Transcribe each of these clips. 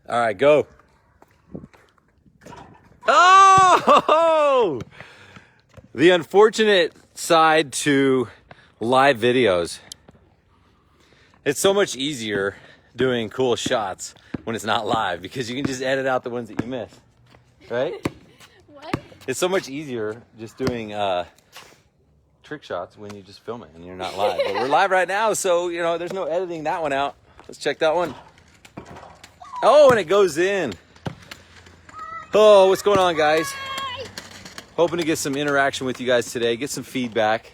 All right, go. Oh! The unfortunate side to live videos. It's so much easier doing cool shots when it's not live because you can just edit out the ones that you miss, right? What? It's so much easier just doing trick shots when you just film it and you're not live. But we're live right now, so there's no editing that one out. Let's check that one. Oh, and it goes in. Oh, what's going on, guys? Hoping to get some interaction with you guys today, get some feedback,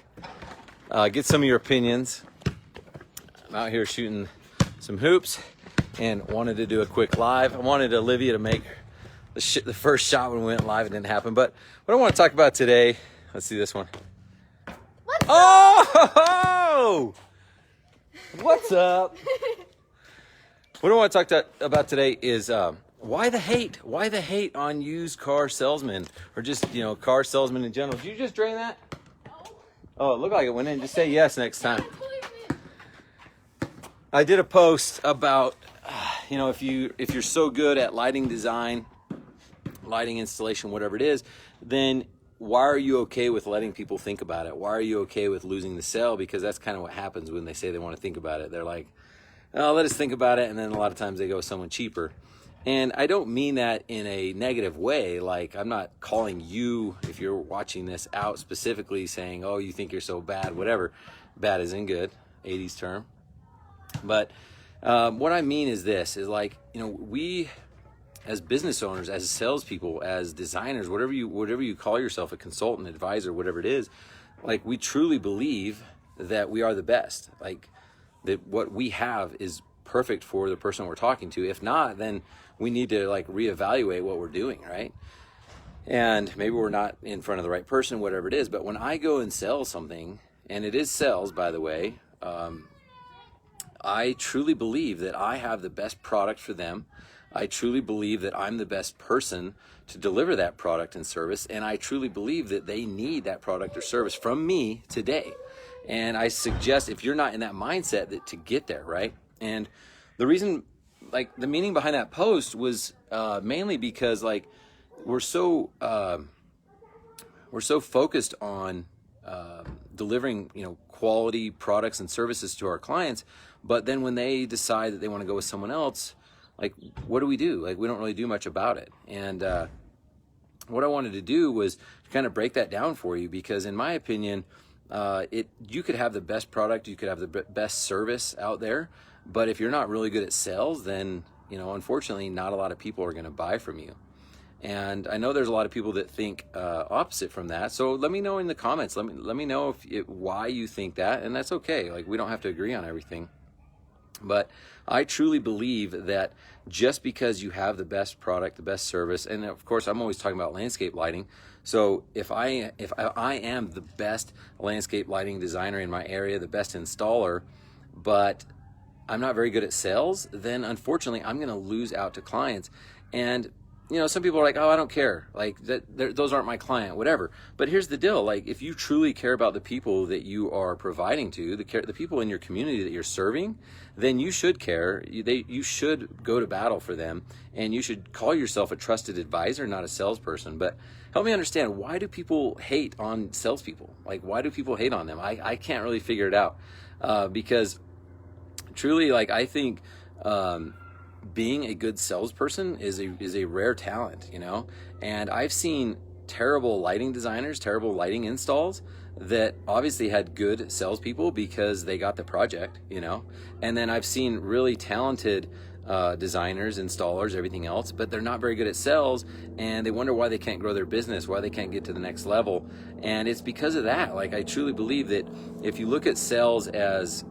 get some of your opinions. I'm out here shooting some hoops and wanted to do a quick live. I wanted Olivia to make the first shot when we went live. It didn't happen, but what I want to talk about today, let's see this one. Oh! What's up? What I want to talk about today is why the hate? Why the hate on used car salesmen or just, car salesmen in general? Did you just drain that? No. Oh, it looked like it went in. Just say yes next time. I did a post about, if you're so good at lighting design, lighting installation, whatever it is, then why are you okay with letting people think about it? Why are you okay with losing the sale? Because that's kind of what happens when they say they want to think about it. They're like, oh, let us think about it. And then a lot of times they go with someone cheaper. And I don't mean that in a negative way. Like, I'm not calling you, if you're watching this, out specifically saying, oh, you think you're so bad, whatever. Bad isn't good, 80s term. But what I mean is this, is like, we as business owners, as salespeople, as designers, whatever you call yourself, a consultant, advisor, whatever it is, like, we truly believe that we are the best. Like, that what we have is perfect for the person we're talking to. If not, then we need to reevaluate what we're doing, right? And maybe we're not in front of the right person, whatever it is. But when I go and sell something, and it is sales, by the way, I truly believe that I have the best product for them. I truly believe that I'm the best person to deliver that product and service. And I truly believe that they need that product or service from me today. And I suggest, if you're not in that mindset, that to get there, right? And the reason, the meaning behind that post was mainly because, we're so focused on delivering, quality products and services to our clients. But then when they decide that they want to go with someone else, what do? We don't really do much about it. And what I wanted to do was kind of break that down for you, because in my opinion, you could have the best product, you could have the best service out there, but if you're not really good at sales, then unfortunately not a lot of people are going to buy from you. And I know there's a lot of people that think opposite from that. So let me know in the comments. Let me know why you think that, and that's okay. We don't have to agree on everything. But I truly believe that just because you have the best product, the best service, and of course I'm always talking about landscape lighting. So if I am the best landscape lighting designer in my area, the best installer, but I'm not very good at sales, then unfortunately I'm going to lose out to clients. And some people are like, oh, I don't care. Those aren't my client, whatever. But here's the deal. If you truly care about the people that you are providing to, the people in your community that you're serving, then you should care. You should go to battle for them, and you should call yourself a trusted advisor, not a salesperson. But help me understand, why do people hate on salespeople? Why do people hate on them? I can't really figure it out, because truly, I think being a good salesperson is a rare talent, and I've seen terrible lighting designers, terrible lighting installs that obviously had good salespeople because they got the project, and then I've seen really talented designers, installers, everything else, but they're not very good at sales, and they wonder why they can't grow their business, why they can't get to the next level. And it's because of that. I truly believe that if you look at sales as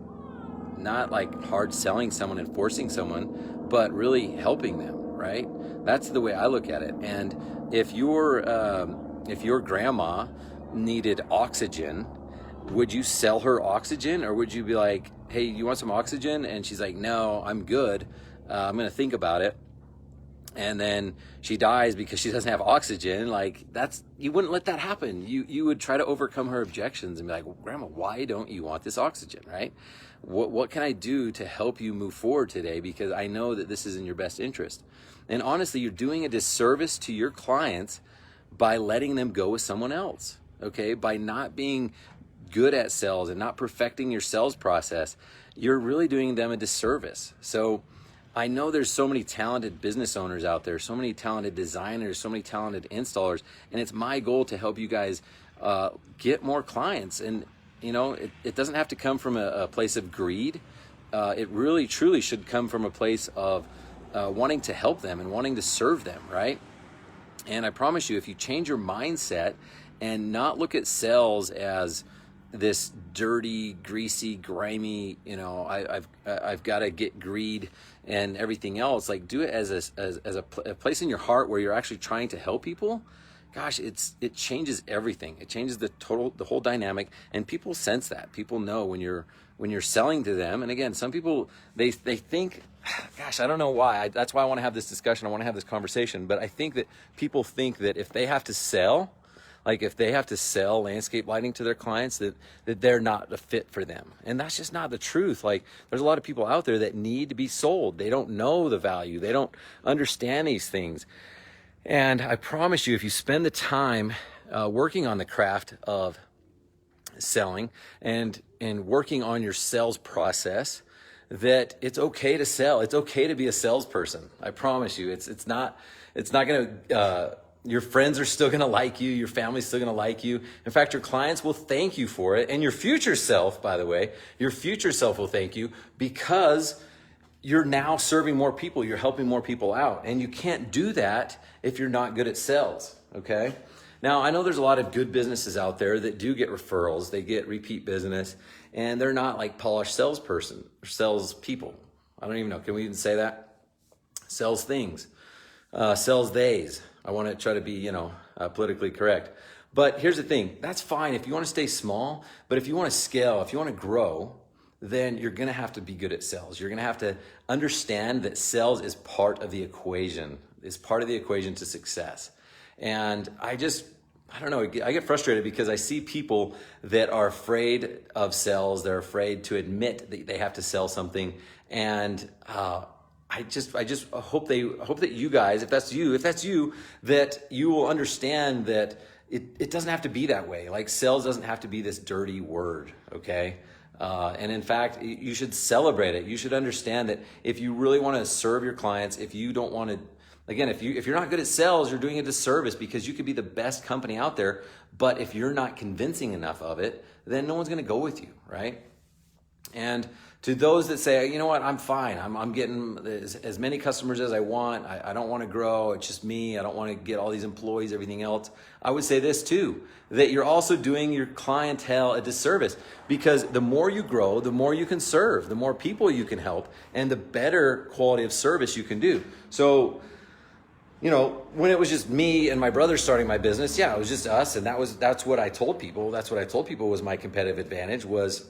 not hard selling someone and forcing someone, but really helping them, right? That's the way I look at it. And if your grandma needed oxygen, would you sell her oxygen, or would you be like, hey, you want some oxygen? And she's like, no, I'm good. I'm going to think about it. and then she dies because she doesn't have oxygen, like you wouldn't let that happen. You would try to overcome her objections and be like, well, Grandma, why don't you want this oxygen, right? What can I do to help you move forward today? Because I know that this is in your best interest. And honestly, you're doing a disservice to your clients by letting them go with someone else, okay? By not being good at sales and not perfecting your sales process, you're really doing them a disservice. So I know there's so many talented business owners out there, so many talented designers, so many talented installers, and it's my goal to help you guys get more clients. And it doesn't have to come from a place of greed. It really, truly should come from a place of wanting to help them and wanting to serve them, right? And I promise you, if you change your mindset and not look at sales as this dirty, greasy, grimy, I've got to get greed and everything else, like do it as a place in your heart where you're actually trying to help people. Gosh, it changes everything. It changes the whole dynamic, and people sense that. People know when you're selling to them. And again, some people they think, gosh, I don't know why. That's why I want to have this discussion. I want to have this conversation. But I think that people think that if they have to sell, like if they have to sell landscape lighting to their clients, that they're not a fit for them. And that's just not the truth. Like there's a lot of people out there that need to be sold. They don't know the value. They don't understand these things. And I promise you, if you spend the time working on the craft of selling and working on your sales process, that it's okay to sell. It's okay to be a salesperson. I promise you, it's not going to, your friends are still going to like you. Your family's still going to like you. In fact, your clients will thank you for it. And your future self, by the way, your future self will thank you because you're now serving more people. You're helping more people out. And you can't do that if you're not good at sales, okay? Now, I know there's a lot of good businesses out there that do get referrals. They get repeat business, and they're not like polished salesperson or salespeople. I don't even know. Can we even say that? Sells things. Sells days. I want to try to be, politically correct. But here's the thing. That's fine if you want to stay small, but if you want to scale, if you want to grow, then you're going to have to be good at sales. You're going to have to understand that sales is part of the equation. It's part of the equation to success. And I don't know, I get frustrated because I see people that are afraid of sales. They're afraid to admit that they have to sell something. And I just hope that you guys, if that's you, that you will understand that it doesn't have to be that way. Like sales doesn't have to be this dirty word, okay? And in fact, you should celebrate it. You should understand that if you really want to serve your clients, if you don't want to, again, if you're not good at sales, you're doing a disservice because you could be the best company out there, but if you're not convincing enough of it, then no one's going to go with you, right? And to those that say, you know what, I'm fine. I'm getting as many customers as I want. I don't want to grow. It's just me. I don't want to get all these employees, everything else. I would say this too, that you're also doing your clientele a disservice because the more you grow, the more you can serve, the more people you can help, and the better quality of service you can do. So, when it was just me and my brother starting my business, it was just us. And that's what I told people. That's what I told people was my competitive advantage was,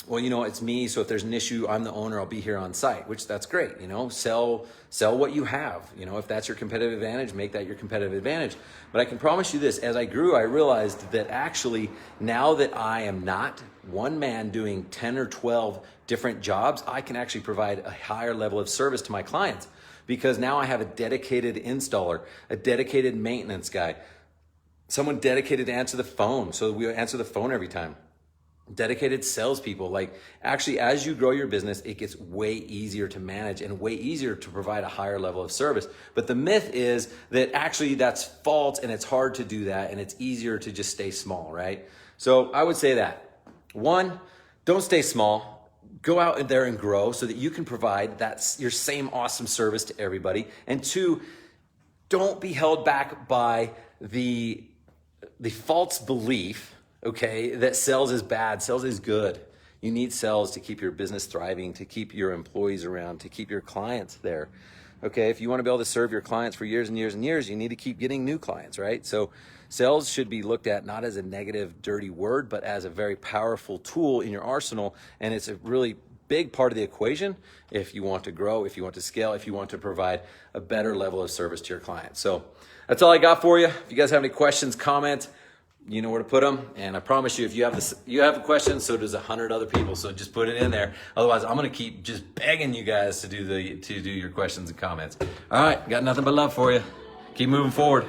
well, it's me. So if there's an issue, I'm the owner. I'll be here on site, which that's great. Sell what you have. If that's your competitive advantage, make that your competitive advantage. But I can promise you this, as I grew, I realized that actually now that I am not one man doing 10 or 12 different jobs, I can actually provide a higher level of service to my clients because now I have a dedicated installer, a dedicated maintenance guy, someone dedicated to answer the phone. So we answer the phone every time. Dedicated salespeople. Like actually, as you grow your business, it gets way easier to manage and way easier to provide a higher level of service. But the myth is that actually that's false and it's hard to do that and it's easier to just stay small, right? So I would say that. One, don't stay small. Go out there and grow so that you can provide your same awesome service to everybody. And two, don't be held back by the false belief, okay, that sales is bad. Sales is good. You need sales to keep your business thriving, to keep your employees around, to keep your clients there. Okay, if you want to be able to serve your clients for years and years and years, you need to keep getting new clients, right? So sales should be looked at not as a negative, dirty word, but as a very powerful tool in your arsenal. And it's a really big part of the equation if you want to grow, if you want to scale, if you want to provide a better level of service to your clients. So that's all I got for you. If you guys have any questions, comments, you know where to put them. And I promise you, if you have a question, so does 100 other people. So just put it in there. Otherwise, I'm going to keep just begging you guys to do your questions and comments. All right, got nothing but love for you. Keep moving forward.